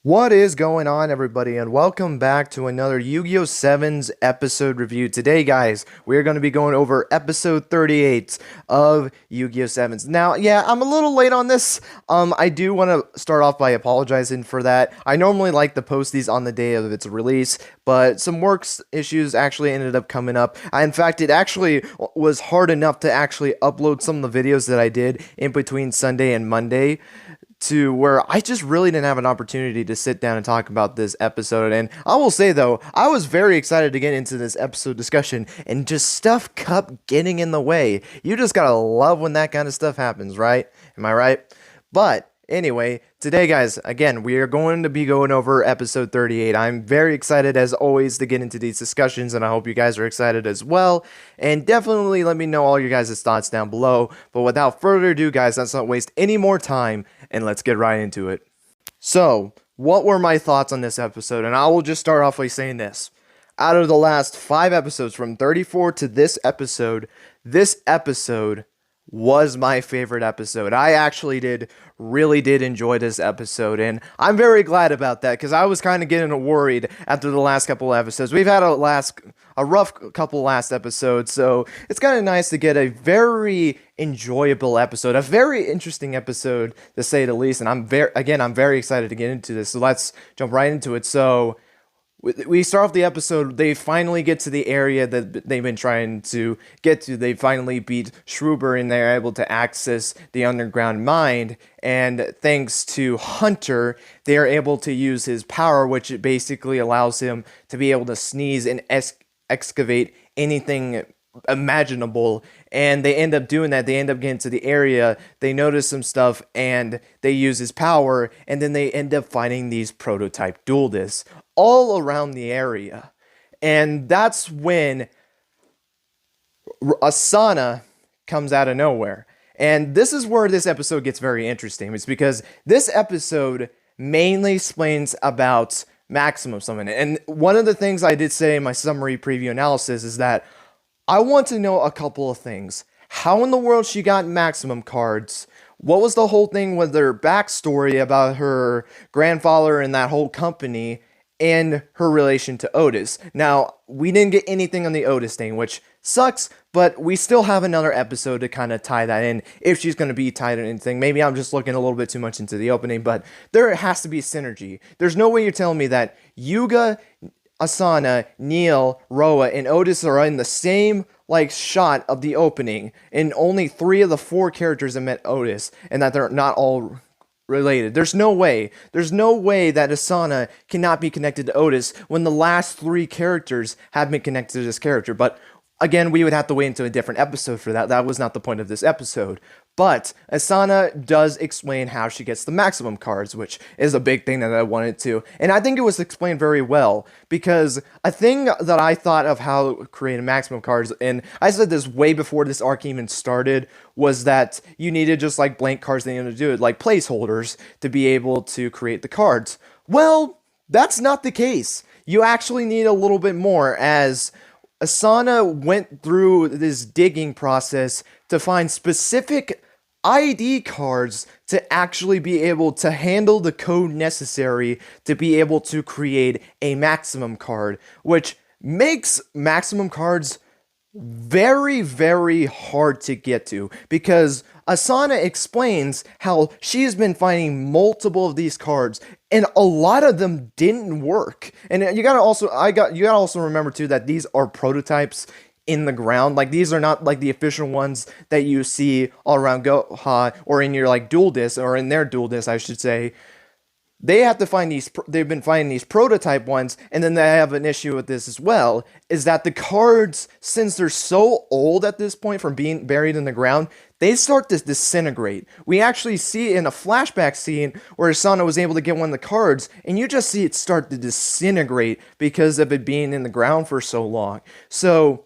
What is going on, everybody, and welcome back to another Yu-Gi-Oh! Sevens episode review. Today, guys, we're going to be going over episode 38 of Yu-Gi-Oh! Sevens. Now, yeah, I'm a little late on this. I do want to start off by apologizing for that. I normally like to post these on the day of its release, but some issues actually ended up coming up. In fact, it actually was hard enough to actually upload some of the videos that I did in between Sunday and Monday, to where I just really didn't have an opportunity to sit down and talk about this episode. And I will say, though, I was very excited to get into this episode discussion, and just stuff kept getting in the way. You just gotta love when that kind of stuff happens, right? Am I right? But anyway, today, guys, again, we are going to be going over episode 38. I'm very excited, as always, to get into these discussions, and I hope you guys are excited as well. And definitely let me know all your guys' thoughts down below. But without further ado, guys, let's not waste any more time, and let's get right into it. So, what were my thoughts on this episode? And I will just start off by saying this. Out of the last 5 episodes, from 34 to this episode was my favorite episode. I actually really did enjoy this episode, and I'm very glad about that, because I was kind of getting worried after the last couple of episodes. We've had a rough couple last episodes, so it's kind of nice to get a very enjoyable episode, a very interesting episode, to say the least, and I'm very excited to get into this, so let's jump right into it. So we start off the episode. They finally get to the area that they've been trying to get to. They finally beat Schruber, and they're able to access the underground mine. And thanks to Hunter, they are able to use his power, which basically allows him to be able to sneeze and excavate anything imaginable. And they end up doing that. They end up getting to the area, they notice some stuff, and they use his power, and then they end up finding these prototype duelists all around the area. And that's when Asana comes out of nowhere. And this is where this episode gets very interesting. It's because this episode mainly explains about Maximum Summon. And one of the things I did say in my summary preview analysis is that I want to know a couple of things. How in the world she got Maximum cards? What was the whole thing with her backstory about her grandfather and that whole company, and her relation to Otis? Now, we didn't get anything on the Otis thing, which sucks, but we still have another episode to kind of tie that in, if she's going to be tied in anything. Maybe I'm just looking a little bit too much into the opening, but there has to be synergy. There's no way you're telling me that Yuga, Asana, Neil, Roa, and Otis are in the same shot of the opening, and only 3 of the 4 characters have met Otis, and that they're not all related. There's no way. There's no way that Asana cannot be connected to Otis when the last 3 characters have been connected to this character. But again, we would have to wait into a different episode for that. That was not the point of this episode. But Asana does explain how she gets the Maximum cards, which is a big thing that I wanted to. And I think it was explained very well, because a thing that I thought of how creating Maximum cards, and I said this way before this arc even started, was that you needed just blank cards that you needed to do it, like placeholders, to be able to create the cards. Well, that's not the case. You actually need a little bit more, as Asana went through this digging process to find specific ID cards to actually be able to handle the code necessary to be able to create a Maximum card, which makes Maximum cards very, very hard to get to, because Asana explains how she's been finding multiple of these cards, and a lot of them didn't work. And you gotta also remember too that these are prototypes in the ground. These are not the official ones that you see all around Goha, or in your duel disc, or in their duel disc, I should say. They have to find these, they've been finding these prototype ones, and then they have an issue with this as well, is that the cards, since they're so old at this point from being buried in the ground, they start to disintegrate. We actually see in a flashback scene where Asana was able to get one of the cards, and you just see it start to disintegrate because of it being in the ground for so long. So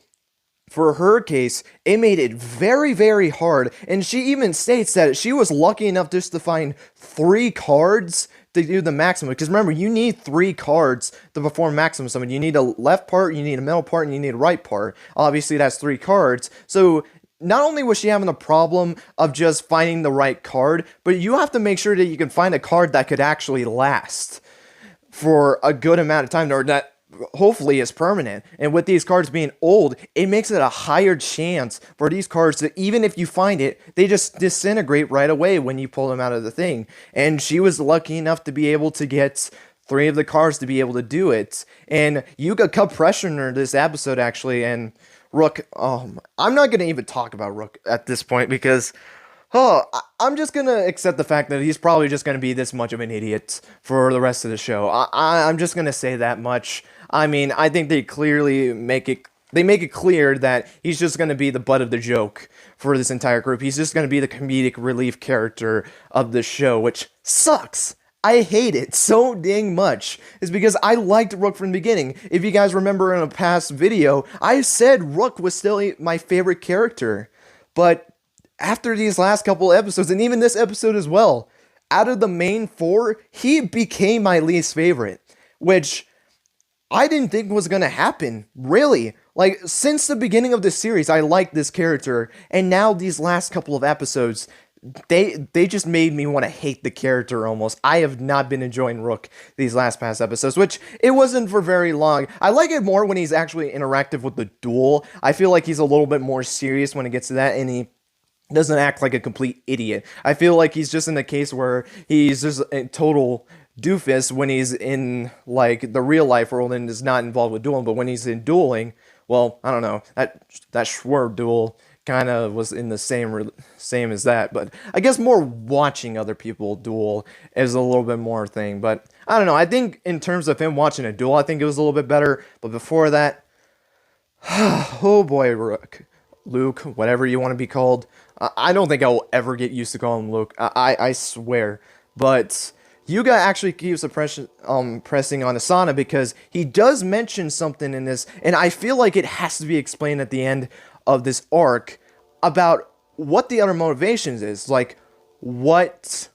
for her case, it made it very, very hard, and she even states that she was lucky enough just to find 3 cards to do the Maximum, because remember, you need 3 cards to perform Maximum Summon. You need a left part, you need a middle part, and you need a right part. Obviously, that's 3 cards. So not only was she having a problem of just finding the right card, but you have to make sure that you can find a card that could actually last. for a good amount of time, or that hopefully is permanent. And with these cards being old, it makes it a higher chance for these cards to, even if you find it, they just disintegrate right away when you pull them out of the thing. And she was lucky enough to be able to get three of the cards to be able to do it. And Yuga kept pressuring her this episode, actually, and Rook, I'm not going to even talk about Rook at this point because I'm just going to accept the fact that he's probably just going to be this much of an idiot for the rest of the show. I'm just going to say that much. I mean, I think they clearly make it clear that he's just going to be the butt of the joke for this entire group. He's just going to be the comedic relief character of the show, which sucks. I hate it so dang much. It's because I liked Rook from the beginning. If you guys remember in a past video, I said Rook was still my favorite character. But after these last couple episodes, and even this episode as well, out of the main four, he became my least favorite, which I didn't think was gonna happen, really. Like, since the beginning of the series, I liked this character, and now these last couple of episodes, they just made me want to hate the character almost. I have not been enjoying Rook these last past episodes, which it wasn't for very long. I like it more when he's actually interactive with the duel. I feel like he's a little bit more serious when it gets to that, and he doesn't act like a complete idiot. I feel like he's just in the case where he's just a total doofus when he's in, like, the real life world and is not involved with dueling, but when he's in dueling, well, I don't know, that Schwer duel kind of was in the same as that, but I guess more watching other people duel is a little bit more thing, but I don't know, I think in terms of him watching a duel, I think it was a little bit better, but before that, oh boy, Luke, whatever you want to be called, I don't think I will ever get used to calling him Luke, I swear, but Yuga actually keeps pressing on Asana because he does mention something in this, and I feel like it has to be explained at the end of this arc about what the other motivations is. Like, what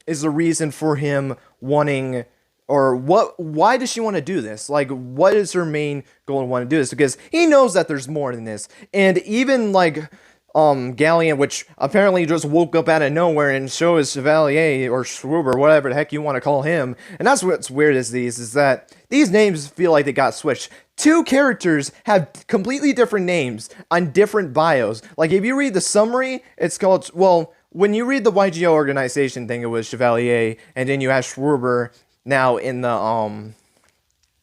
is the reason for him wanting, or why does she want to do this? Like, what is her main goal to want to do this? Because he knows that there's more than this. And even, like, Galleon, which apparently just woke up out of nowhere and shows Chevalier or Schwuber, whatever the heck you want to call him. And that's what's weird is that these names feel like they got switched. Two characters have completely different names on different bios. Like, if you read the summary, it's called, well, when you read the Yugioh organization thing, it was Chevalier, and then you have Schwuber now in the,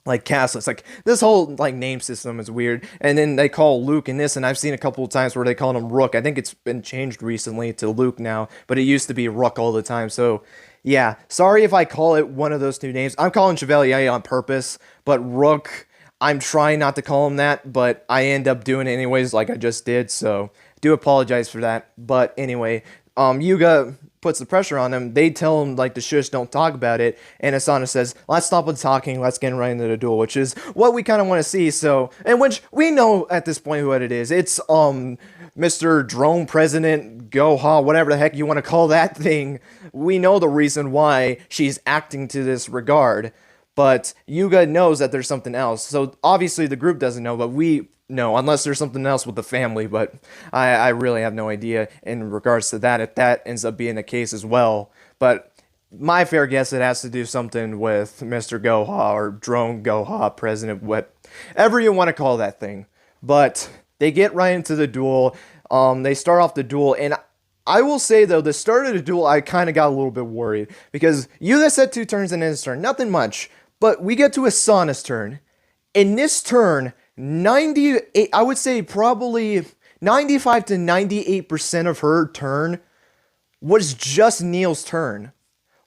like, castle. It's like, this whole, like, name system is weird. And then they call Luke in this, and I've seen a couple of times where they call him Rook. I think it's been changed recently to Luke now, but it used to be Rook all the time. So, yeah, sorry if I call it one of those two names. I'm calling Chevalier on purpose, but Rook, I'm trying not to call him that, but I end up doing it anyways, like I just did, so do apologize for that. But anyway, Yuga puts the pressure on him. They tell him, like, to shush, don't talk about it, and Asana says, let's stop with talking, let's get right into the duel, which is what we kind of want to see. So, and which we know at this point what it is. It's Mr. Drone President Goha, whatever the heck you want to call that thing. We know the reason why she's acting to this regard, but Yuga knows that there's something else. So obviously the group doesn't know, but we know, unless there's something else with the family, but I really have no idea in regards to that, if that ends up being the case as well. But my fair guess, it has to do something with Mr. Goha or Drone Goha, President, whatever you want to call that thing. But they get right into the duel. They start off the duel, and I will say, though, the start of the duel, I kind of got a little bit worried, because Yuga said 2 turns in his turn, nothing much, but we get to Asana's turn. In this turn, 98, I would say probably 95 to 98% of her turn was just Neil's turn.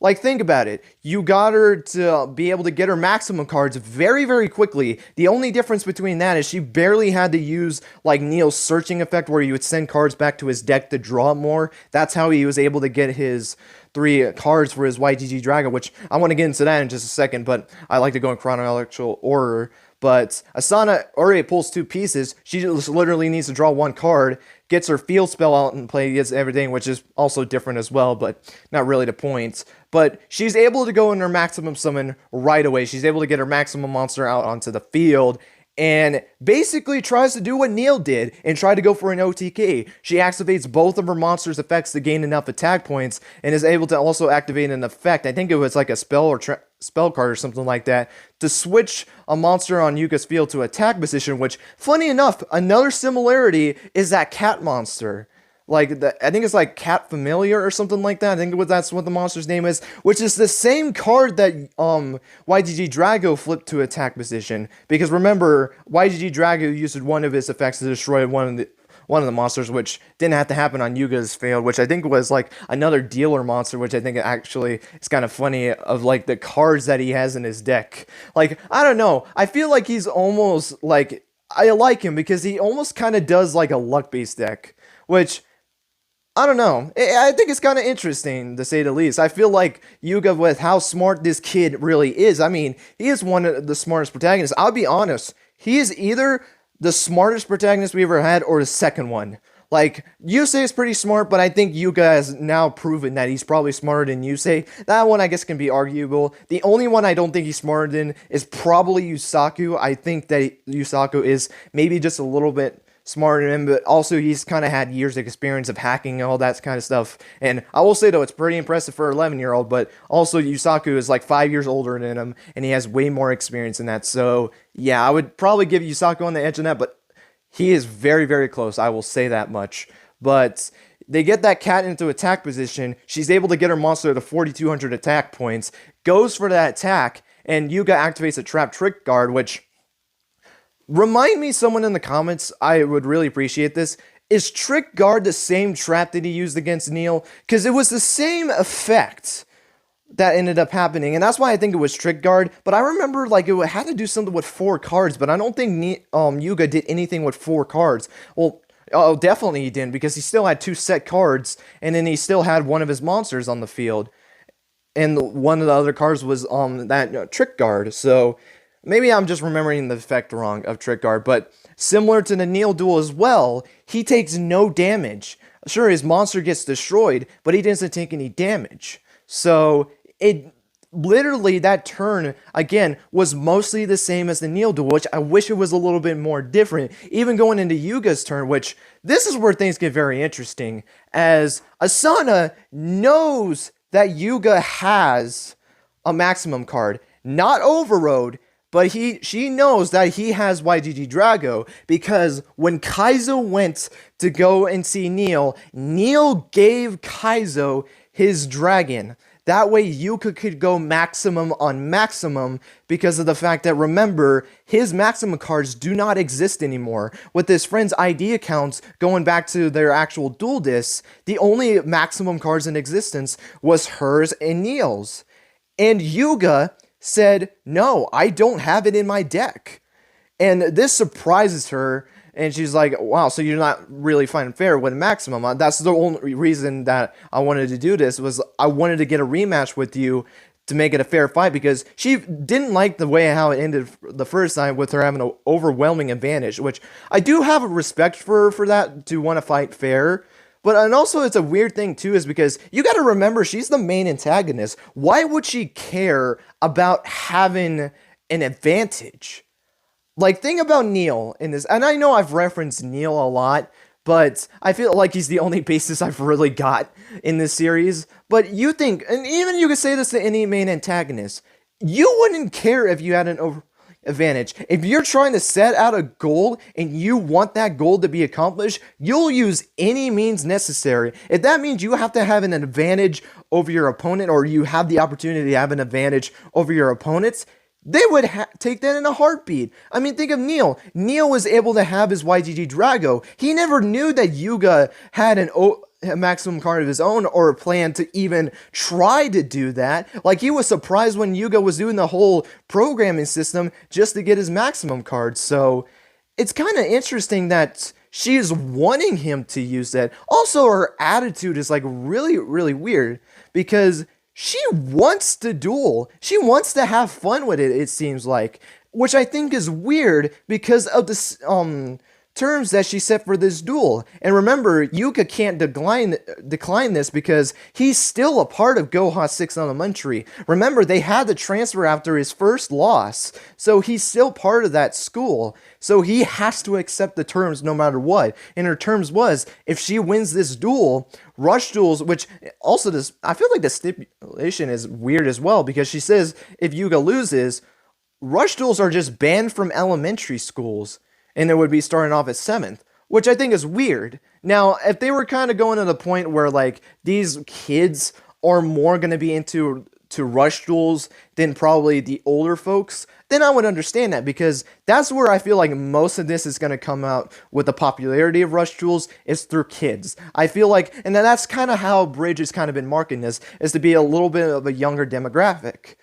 Like, think about it. You got her to be able to get her maximum cards very, very quickly. The only difference between that is she barely had to use, like, Neil's searching effect, where you would send cards back to his deck to draw more. That's how he was able to get his 3 cards for his YGG Dragon, which I want to get into that in just a second, but I like to go in chronological order. But Asana already pulls 2 pieces. She just literally needs to draw 1 card, gets her field spell out and play, gets everything, which is also different as well, but not really the point. But she's able to go in her maximum summon right away. She's able to get her maximum monster out onto the field, and basically tries to do what Neil did and try to go for an OTK. She activates both of her monster's effects to gain enough attack points and is able to also activate an effect. I think it was like a spell or spell card or something like that to switch a monster on Yuga's field to attack position, which, funny enough, another similarity is that cat monster. Like, I think it's like Cat Familiar or something like that. I think that's what the monster's name is, which is the same card that YGG Drago flipped to attack position. Because remember, YGG Drago used one of his effects to destroy one of the monsters, which didn't have to happen on Yuga's field, which I think was like another dealer monster, which I think actually is kind of funny of like the cards that he has in his deck. Like, I don't know. I feel like he's almost like, I like him because he almost kind of does like a luck-based deck, which, I don't know. I think it's kind of interesting, to say the least. I feel like Yuga, with how smart this kid really is, I mean, he is one of the smartest protagonists. I'll be honest, he is either the smartest protagonist we ever had or the second one. Like, Yusei is pretty smart, but I think Yuga has now proven that he's probably smarter than Yusei. That one, I guess, can be arguable. The only one I don't think he's smarter than is probably Yusaku. I think that Yusaku is maybe just a little bit smarter than him, but also he's kind of had years of experience of hacking and all that kind of stuff. And I will say, though, it's pretty impressive for an 11-year-old, but also Yusaku is like 5 years older than him, and he has way more experience in that. So, yeah, I would probably give Yusaku on the edge of that, but he is very, very close. I will say that much. But they get that cat into attack position. She's able to get her monster to 4,200 attack points, goes for that attack, and Yuga activates a trap trick guard, which, remind me, someone in the comments, I would really appreciate this. Is Trick Guard the same trap that he used against Neil? Because it was the same effect that ended up happening, and that's why I think it was Trick Guard. But I remember, like, it had to do something with 4 cards, but I don't think Yuga did anything with 4 cards. Well, oh, definitely he didn't, because he still had 2 set cards, and then he still had one of his monsters on the field. And one of the other cards was that Trick Guard, so maybe I'm just remembering the effect wrong of Trick Guard, but similar to the Neil duel as well, he takes no damage. Sure, his monster gets destroyed, but he doesn't take any damage. So, it literally, that turn, again, was mostly the same as the Neil duel, which I wish it was a little bit more different. Even going into Yuga's turn, which, this is where things get very interesting, as Asana knows that Yuga has a maximum card, not Overroad, but she knows that he has YGG Drago, because when Kaizo went to go and see Neil, Neil gave Kaizo his dragon. That way Yuka could go maximum on maximum, because of the fact that, remember, his maximum cards do not exist anymore. With his friend's ID accounts going back to their actual duel discs, the only maximum cards in existence was hers and Neil's. And Yuga said, no, I don't have it in my deck. And this surprises her, and she's like, wow, so you're not really finding fair with maximum. That's the only reason that I wanted to do this, was I wanted to get a rematch with you to make it a fair fight, because she didn't like the way how it ended the first time with her having an overwhelming advantage, which I do have a respect for that, to want to fight fair. But, and also, it's a weird thing, too, is because you got to remember, she's the main antagonist. Why would she care about having an advantage? Like, think about Neil in this, and I know I've referenced Neil a lot, but I feel like he's the only basis I've really got in this series. But you think, and even you could say this to any main antagonist, you wouldn't care if you had an advantage. If you're trying to set out a goal and you want that goal to be accomplished, you'll use any means necessary. If that means you have to have an advantage over your opponent, or you have the opportunity to have an advantage over your opponents, they would take that in a heartbeat. I mean, think of Neil. Neil was able to have his YGG Drago. He never knew that Yuga had a maximum card of his own, or a plan to even try to do that. Like, he was surprised when Yuga was doing the whole programming system just to get his maximum card. So it's kind of interesting that she's wanting him to use that. Also, her attitude is like really, really weird, because she wants to duel. She wants to have fun with it, it seems like, which I think is weird because of this terms that she set for this duel. And remember, Yuka can't decline this because he's still a part of Goha 6 Elementary. Remember, they had to transfer after his first loss, so he's still part of that school. So he has to accept the terms no matter what. And her terms was, if she wins this duel, rush duels, which also this, I feel like the stipulation is weird as well, because she says if Yuga loses, rush duels are just banned from elementary schools, and it would be starting off at 7th, which I think is weird. Now, if they were kind of going to the point where, like, these kids are more going to be into rush duels than probably the older folks, then I would understand that, because that's where I feel like most of this is going to come out with the popularity of rush duels is through kids. I feel like, and that's kind of how Bridge has kind of been marketing this, is to be a little bit of a younger demographic.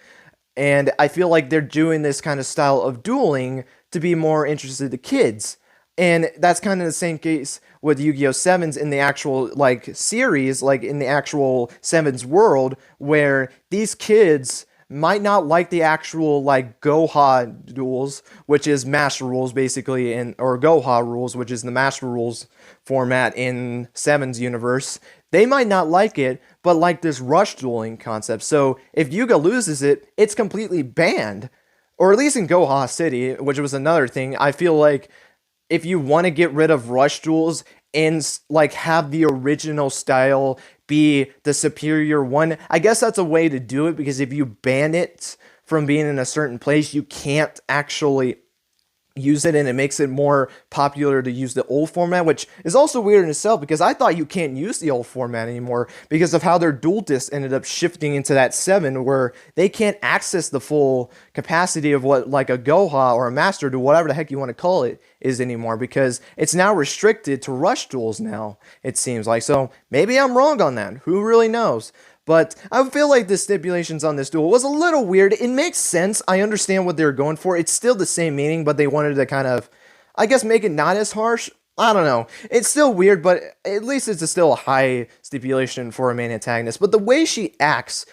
And I feel like they're doing this kind of style of dueling to be more interested to kids. And that's kind of the same case with Yu-Gi-Oh! Sevens in the actual, like, series, like, in the actual Sevens world, where these kids might not like the actual, like, Goha duels, which is Master Rules, basically, or Goha Rules, which is the Master Rules format in Sevens universe. They might not like it, but like this rush dueling concept. So if Yuga loses it, it's completely banned. Or at least in Goha City, which was another thing. I feel like if you want to get rid of rush duels and, like, have the original style be the superior one, I guess that's a way to do it, because if you ban it from being in a certain place, you can't actually use it, and it makes it more popular to use the old format, which is also weird in itself, because I thought you can't use the old format anymore because of how their dual discs ended up shifting into that 7, where they can't access the full capacity of what, like, a Goha or a Master Duel, whatever the heck you want to call it, is anymore, because it's now restricted to rush duels now, it seems like. So maybe I'm wrong on that, who really knows? But I feel like the stipulations on this duel was a little weird. It makes sense. I understand what they were going for. It's still the same meaning, but they wanted to kind of, I guess, make it not as harsh. I don't know. It's still weird, but at least it's still a high stipulation for a main antagonist. But the way she acts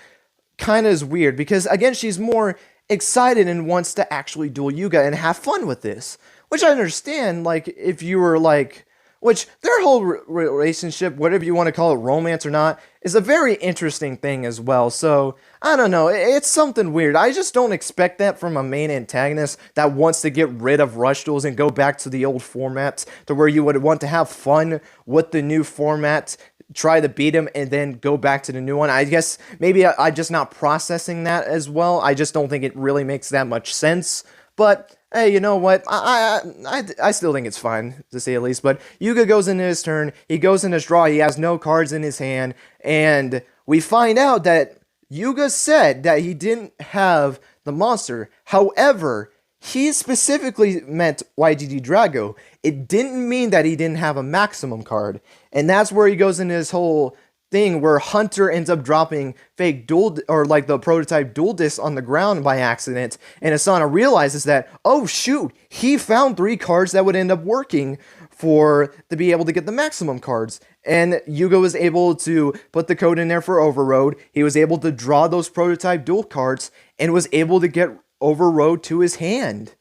kind of is weird, because, again, she's more excited and wants to actually duel Yuga and have fun with this. Which I understand, like, if you were, like, which their whole relationship, whatever you want to call it, romance or not, is a very interesting thing as well. So, I don't know, it's something weird. I just don't expect that from a main antagonist that wants to get rid of rush duels and go back to the old formats, to where you would want to have fun with the new format, try to beat him, and then go back to the new one. I guess maybe I'm just not processing that as well. I just don't think it really makes that much sense. But hey, you know what? I still think it's fine, to say the least. But Yuga goes into his turn. He goes in his draw. He has no cards in his hand. And we find out that Yuga said that he didn't have the monster. However, he specifically meant YGG Drago. It didn't mean that he didn't have a maximum card. And that's where he goes into his whole thing where Hunter ends up dropping fake dual, or like the prototype dual disc on the ground by accident, and Asana realizes that, oh shoot, he found 3 cards that would end up working to be able to get the maximum cards. And Yuga was able to put the code in there for Overroad. He was able to draw those prototype dual cards and was able to get Overroad to his hand.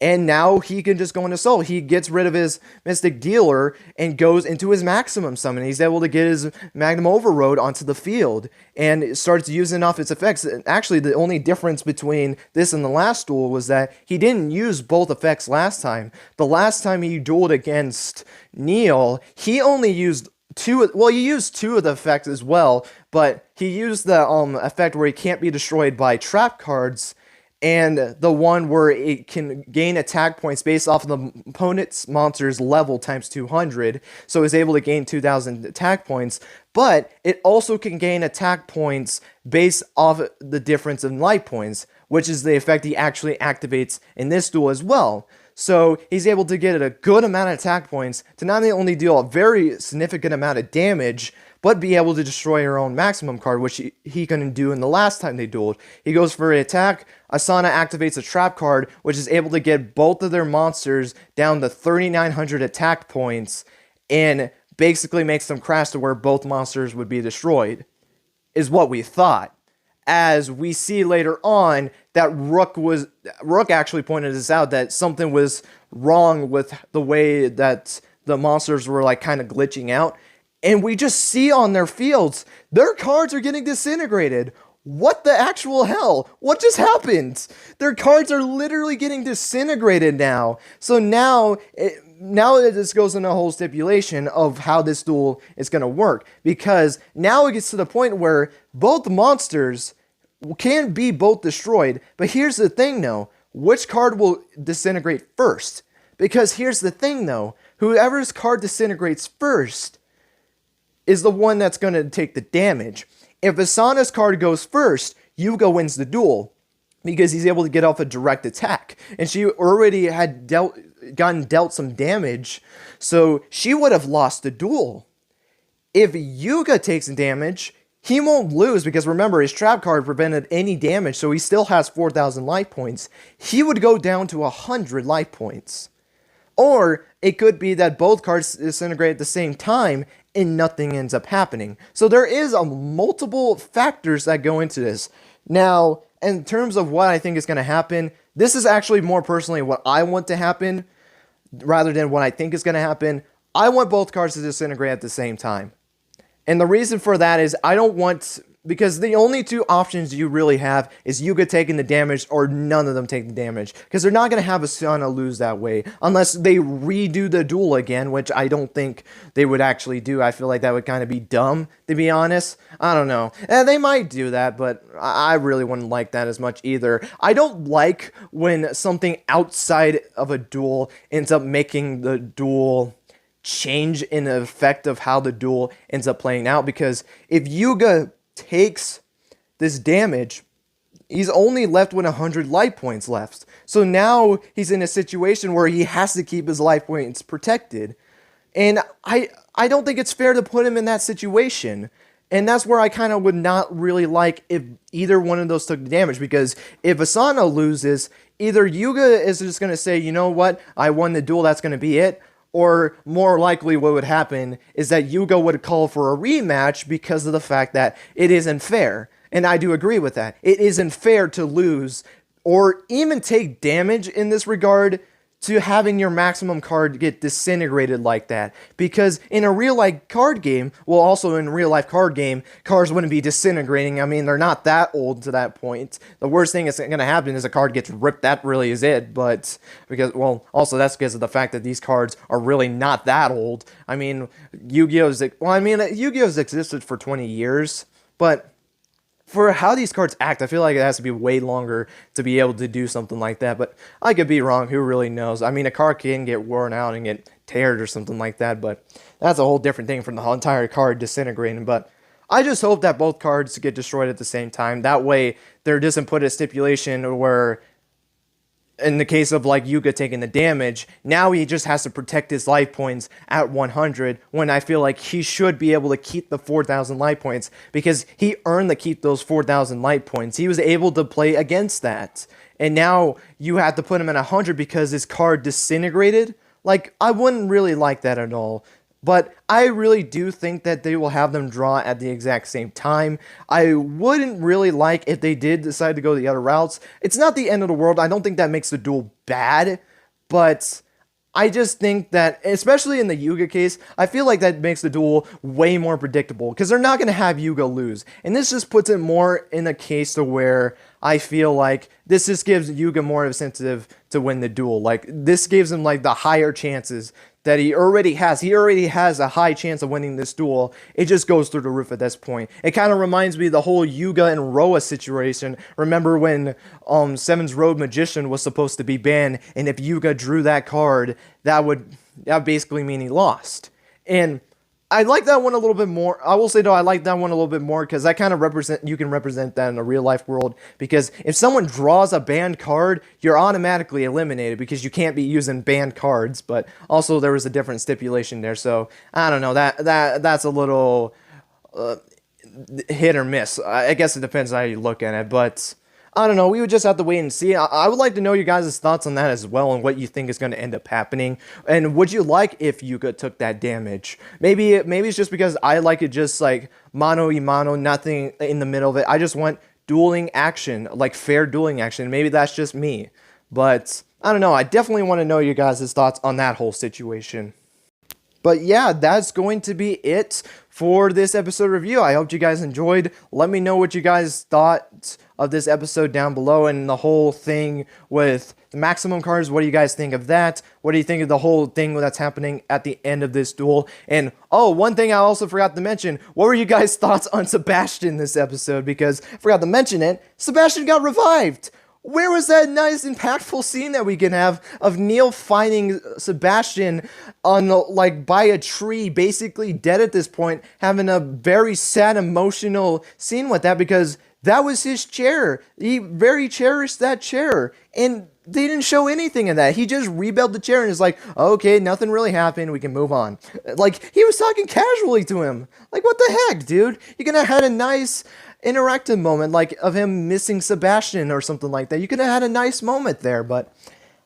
And now he can just go into Soul. He gets rid of his Mystic Dealer and goes into his Maximum Summon. He's able to get his Magnum Overload onto the field and starts using off its effects. Actually, the only difference between this and the last duel was that he didn't use both effects last time. The last time he dueled against Neil, he only used he used 2 of the effects as well, but he used the effect where he can't be destroyed by trap cards, and the one where it can gain attack points based off of the opponent's monster's level times 200, so it's able to gain 2,000 attack points, but it also can gain attack points based off the difference in light points, which is the effect he actually activates in this duel as well. So he's able to get a good amount of attack points to not only deal a very significant amount of damage, but be able to destroy her own maximum card, which he couldn't do in the last time they dueled. He goes for an attack. Asana activates a trap card, which is able to get both of their monsters down to 3,900 attack points, and basically makes them crash to where both monsters would be destroyed, is what we thought. as we see later on that Rook actually pointed this out, that something was wrong with the way that the monsters were like kind of glitching out. And we just see on their fields, their cards are getting disintegrated. What the actual hell? What just happened? Their cards are literally getting disintegrated now. So now this goes into a whole stipulation of how this duel is going to work. Because now it gets to the point where both monsters can be both destroyed. But here's the thing though. Which card will disintegrate first? Because here's the thing though. Whoever's card disintegrates first is the one that's going to take the damage. If Asana's card goes first, Yugioh wins the duel because he's able to get off a direct attack. And she already had gotten dealt some damage, so she would have lost the duel. If Yugioh takes damage, he won't lose because remember, his trap card prevented any damage, so he still has 4,000 life points. He would go down to 100 life points. Or it could be that both cards disintegrate at the same time and nothing ends up happening. So there is multiple factors that go into this. Now, in terms of what I think is going to happen, this is actually more personally what I want to happen rather than what I think is going to happen. I want both cards to disintegrate at the same time. And the reason for that is I don't want... Because the only two options you really have is Yugioh taking the damage or none of them take the damage. Because they're not going to have Asana lose that way. Unless they redo the duel again, which I don't think they would actually do. I feel like that would kind of be dumb, to be honest. I don't know. They might do that, but I really wouldn't like that as much either. I don't like when something outside of a duel ends up making the duel change in the effect of how the duel ends up playing out. Because if Yugioh takes this damage, he's only left with 100 life points left. So now he's in a situation where he has to keep his life points protected. And I don't think it's fair to put him in that situation. And that's where I kind of would not really like if either one of those took the damage. Because if Asana loses, either Yugioh is just going to say, you know what, I won the duel, that's going to be it. Or more likely what would happen is that Yugioh would call for a rematch because of the fact that it isn't fair. And I do agree with that. It isn't fair to lose or even take damage in this regard to having your maximum card get disintegrated like that. Because in a real life card game, well also in a real life card game, cards wouldn't be disintegrating. I mean, they're not that old to that point. The worst thing that's going to happen is a card gets ripped, that really is it. But, because, well, also that's because of the fact that these cards are really not that old. I mean, Yu-Gi-Oh's existed for 20 years, but for how these cards act, I feel like it has to be way longer to be able to do something like that, but I could be wrong, who really knows? I mean, a card can get worn out and get teared or something like that, but that's a whole different thing from the entire card disintegrating, but I just hope that both cards get destroyed at the same time. That way, there doesn't put a stipulation where, in the case of like Yugioh taking the damage, now he just has to protect his life points at 100 when I feel like he should be able to keep the 4,000 life points because he earned to keep those 4,000 life points. He was able to play against that. And now you have to put him at 100 because his card disintegrated. Like, I wouldn't really like that at all. But I really do think that they will have them draw at the exact same time. I wouldn't really like if they did decide to go the other routes. It's not the end of the world. I don't think that makes the duel bad. But I just think that, especially in the Yugioh case, I feel like that makes the duel way more predictable. Because they're not going to have Yugioh lose. And this just puts it more in a case to where I feel like this just gives Yugioh more of a incentive to win the duel. Like, this gives him like the higher chances that he already has. He already has a high chance of winning this duel. It just goes through the roof at this point. It kind of reminds me of the whole Yugioh and Roa situation. Remember when Sevens Road Magician was supposed to be banned, and if Yugioh drew that card, that would basically mean he lost. And I like that one a little bit more. I will say though, I like that one a little bit more because that kind of you can represent that in a real life world. Because if someone draws a banned card, you're automatically eliminated because you can't be using banned cards. But also there was a different stipulation there, so I don't know. That's a little hit or miss. I guess it depends how you look at it, but I don't know. We would just have to wait and see. I would like to know your guys' thoughts on that as well and what you think is going to end up happening. And would you like if Yugioh took that damage? Maybe it's just because I like it just like mano y mano, nothing in the middle of it. I just want dueling action, like fair dueling action. Maybe that's just me, but I don't know. I definitely want to know you guys' thoughts on that whole situation. But yeah, that's going to be it for this episode review. I hope you guys enjoyed. Let me know what you guys thought of this episode down below and the whole thing with the maximum cards. What do you guys think of that? What do you think of the whole thing that's happening at the end of this duel? And oh, one thing I also forgot to mention, what were you guys' thoughts on Sebastian this episode? Because I forgot to mention it, Sebastian got revived. Where was that nice, impactful scene that we can have of Neil finding Sebastian on like by a tree, basically dead at this point, having a very sad, emotional scene with that because that was his chair. He very cherished that chair, and they didn't show anything of that. He just rebuilt the chair and is like, okay, nothing really happened. We can move on. Like, he was talking casually to him. Like, what the heck, dude? You could have had a nice interactive moment, like of him missing Sebastian or something like that. You could have had a nice moment there, but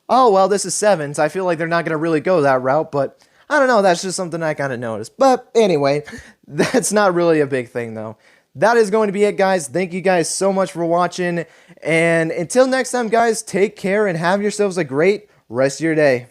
oh well, this is Sevens. I feel like they're not going to really go that route, but I don't know. That's just something I kind of noticed. But anyway, that's not really a big thing though. That is going to be it, guys. Thank you guys so much for watching. And until next time, guys, take care and have yourselves a great rest of your day.